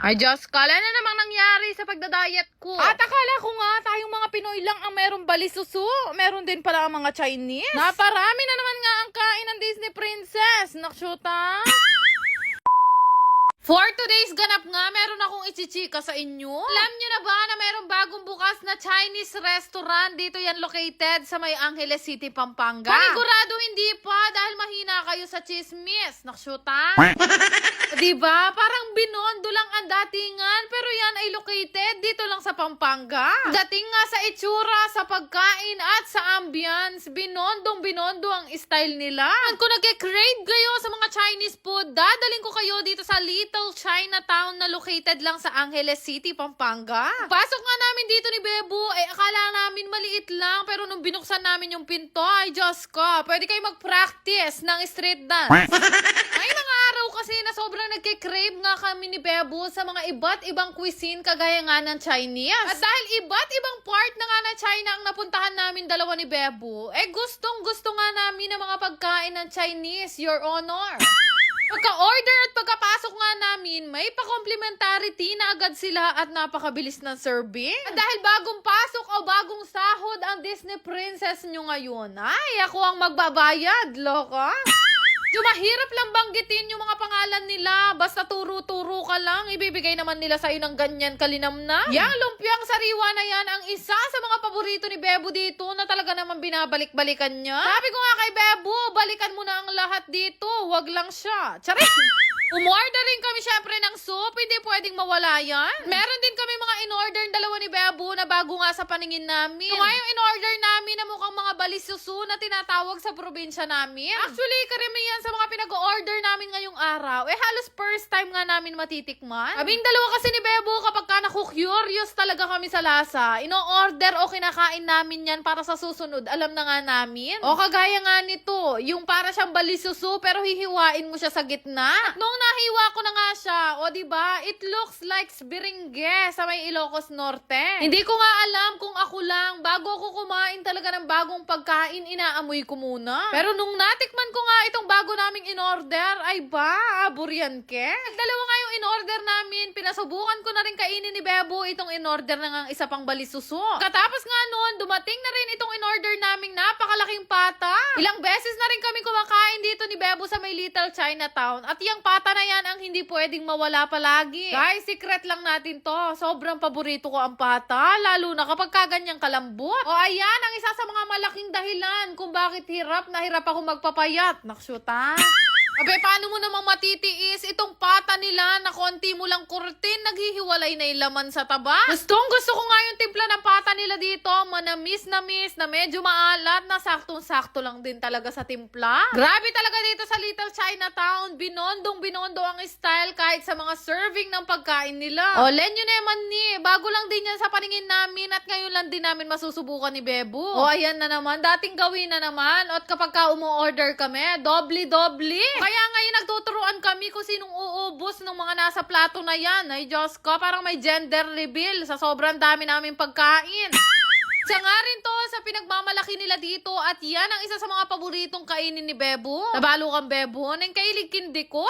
Ay, Diyos ko, ano na namang nangyari sa pagdadayet ko? At akala ko nga, tayong mga Pinoy lang ang merong balisusu. Meron din pala ang mga Chinese. Naparami na naman nga ang kain ng Disney Princess. Nakshuta? For today's ganap nga, meron akong ichichika sa inyo. Alam nyo na ba na meron bagong bukas na Chinese restaurant? Dito yan located sa may Angeles City, Pampanga. Panigurado hindi pa dahil mahina kayo sa chismis. Nakshuta? Diba? Parang Binondo lang ang datingan pero yan ay located dito lang sa Pampanga. Dating nga sa itsura, sa pagkain at sa ambience, Binondo ang style nila. At kung nagke-crave kayo sa mga Chinese food, dadaling ko kayo dito sa Little Chinatown na located lang sa Angeles City, Pampanga. Pasok nga namin dito ni Bebo, akala namin maliit lang pero nung binuksan namin yung pinto, ay Diyos ko, pwede kayo mag-practice ng street dance. May mga araw kasi na sobrang nagke-crave nga kami ni Bebo sa mga iba't ibang cuisine kagaya nga ng Chinese. At dahil iba't ibang part na nga ng China ang napuntahan namin dalawa ni Bebo, gustong-gusto nga namin ng mga pagkain ng Chinese, Your Honor. Pagka-order at pagkapasok nga namin, may pa-complimentary tea na agad sila at napakabilis ng serving. At dahil bagong pasok o bagong sahod ang Disney Princess nyo ngayon, ay ako ang magbabayad, loka. Yung mahirap lang banggitin yung mga pangalan nila. Basta turo-turo ka lang, ibibigay naman nila sa'yo ng ganyan kalinamnam. Yang lumpiang sariwa na yan ang isa sa mga paborito ni Bebo dito na talaga naman binabalik-balikan niya. Sabi ko nga kay Bebo, balikan mo na ang lahat dito. Wag lang siya. Charing! Umorder rin kami syempre ng soup, hindi pwedeng mawala yan. Meron din kami mga in-order dalawa ni Bebo na bago nga sa paningin namin. Ito nga yung in-order namin na mukhang mga balisusu na tinatawag sa probinsya namin. Actually, karamihan sa mga pinag-order namin ngayong araw, halos first time nga namin matitikman. Kaming dalawa kasi ni Bebo kapag ka naku-curious talaga kami sa lasa, ino-order o kinakain namin yan para sa susunod, alam na nga namin. O kagaya nga nito, yung para siyang balisusu pero hihiwain mo siya sa gitna. At nung nahiwa ko na nga siya, o diba, it looks like biringge sa may Ilocos Norte. Hindi ko nga alam kung ako lang, bago ako kumain talaga ng bagong pagkain, inaamoy ko muna. Pero nung natikman ko nga itong bago naming in-order, ay ba, aburian ke? Dalawa nga yung in-order namin, pinasubukan ko na rin kainin ni Bebo itong in-order na nga isa pang balisusu. Katapos nga noon, dumating na rin itong in-order naming napakalaking pata. Ilang beses na rin kami kumakain dito ni Bebo sa may Little Chinatown. At yung pata na yan ang hindi pwedeng mawala palagi. Guys, secret lang natin to. Sobrang paborito ko ang pata, lalo na kapag kaganyang kalambot. O ayan, ang isa sa mga malaking dahilan kung bakit hirap na hirap ako magpapayat. Nakshuta. Abe, paano mo namang matitiis itong pata nila na konti mo lang kurtin, naghihiwalay na yung laman sa taba? Gusto ko nga yung timpla ng pata nila dito, manamis na medyo maalat, na saktong-sakto lang din talaga sa timpla. Grabe talaga dito sa Little Chinatown, binondo ang style kahit sa mga serving ng pagkain nila. O, lenyo naman ni, bago lang din yan sa paningin namin at ngayon lang din namin masusubukan ni Bebo. O, ayan na naman, dating gawin na naman, at kapag ka umu-order kami, dobli-dobli. Kaya ngayon nagtuturuan kami kung sinong uubos ng mga nasa plato na yan. Ay Diyos ko, parang may gender reveal sa sobrang dami naming pagkain. Siya nga rin to sa pinagmamalaki nila dito at yan ang isa sa mga paboritong kainin ni Bebo. Nabalo kang Bebo, nang kailig kindi ko.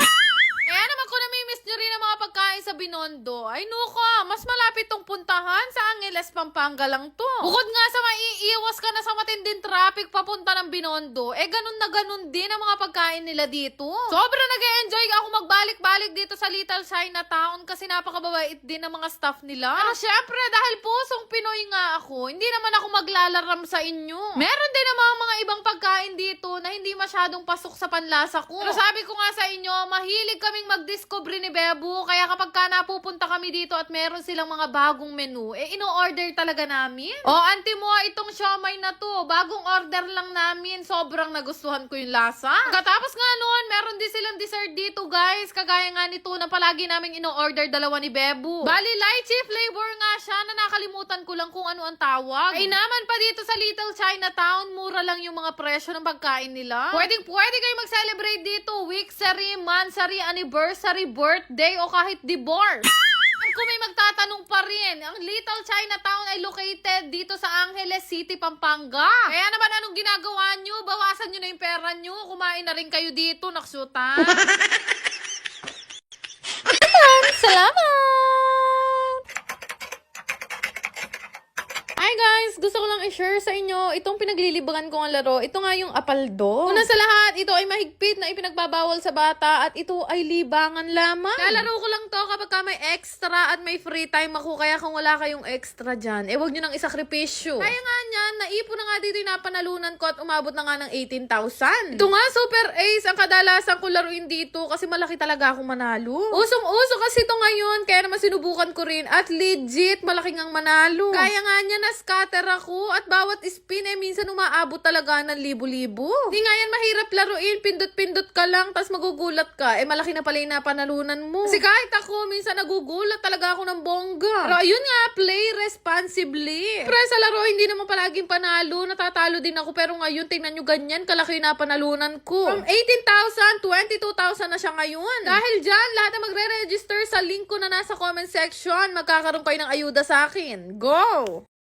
Kaya naman kung namimiss nyo rin ang mga pagkain sa Binondo, ay nuka, mas malapit tong puntahan sa Angeles, Pampanga lang to. Bukod nga sa maiiwas ka na sa matinding traffic papunta ng Binondo, ganun na ganun din ang mga pagkain nila dito. Sobrang nag-e-enjoy ako magbalik-balik dito sa Little Chinatown kasi napakababait din ng mga staff nila. Pero syempre, dahil pusong Pinoy nga ako, hindi naman ako maglalaram sa inyo. Meron din namang mga ibang pagkain dito na hindi masyadong pasok sa panlasa ko. Pero sabi ko nga sa inyo, mahilig kaming mag-discover ni Bebo, kaya kapag ka napupunta kami dito at meron silang mga bagong menu, ino-order talaga namin. O, auntie mo, itong siomay na to, bagong order lang namin, sobrang nagustuhan ko yung lasa. Katapos nga noon, meron din silang dessert dito, guys, kagaya nga nito na palagi naming ino-order dalawa ni Bebo. Bali, lychee flavor nga siya na nakalimutan ko lang kung ano ang tawag. Ay naman pa dito sa Little Chinatown, mura lang yung mga presyo ng pagkain nila. Pwede kayo mag-celebrate dito, weeksary, monthsary, anniversary, birthday, o kahit divorce. Kung may magtatanong pa rin, ang Little Chinatown ay located dito sa Angeles City, Pampanga. Kaya naman anong ginagawa nyo? Bawasan nyo na yung pera nyo. Kumain na rin kayo dito, naksuta. Salamat! Hi guys! Gusto ko lang i-share sa inyo itong pinaglilibangan kong laro. Ito nga yung apaldo. Una sa lahat, ito ay mahigpit na ipinagbabawal sa bata at ito ay libangan lamang. Lalaro ko lang to kapag ka may extra at may free time ako. Kaya kung wala kayong extra dyan, huwag nyo nang isakripisyo. Kaya nga niyan, naipon na nga dito yung napanalunan ko at umabot na nga ng 18,000. Ito nga, super ace ang kadalasan ko laruin dito kasi malaki talaga akong manalo. Usong-uso kasi ito ngayon, kaya naman sinubukan ko rin at legit malaking ang manalo. Kaya nga niya na-scatter ako at bawat spin minsan umaabot talaga ng libo-libo. Di nga yan mahirap laruin, pindot-pindot ka lang tas magugulat ka. Malaki na pala yung napanalunan mo. Kasi kahit ako, minsan nagugulat talaga ako ng bongga. Pero ayun nga, play responsibly. Pero sa laro, hindi naman palaging panalo. Natatalo din ako. Pero ngayon, tingnan nyo ganyan, kalaki yung napanalunan ko. From 18,000, 22,000 na siya ngayon. Dahil dyan, lahat na magre-register sa link ko na nasa comment section, magkakaroon kayo ng ayuda sa akin. Go!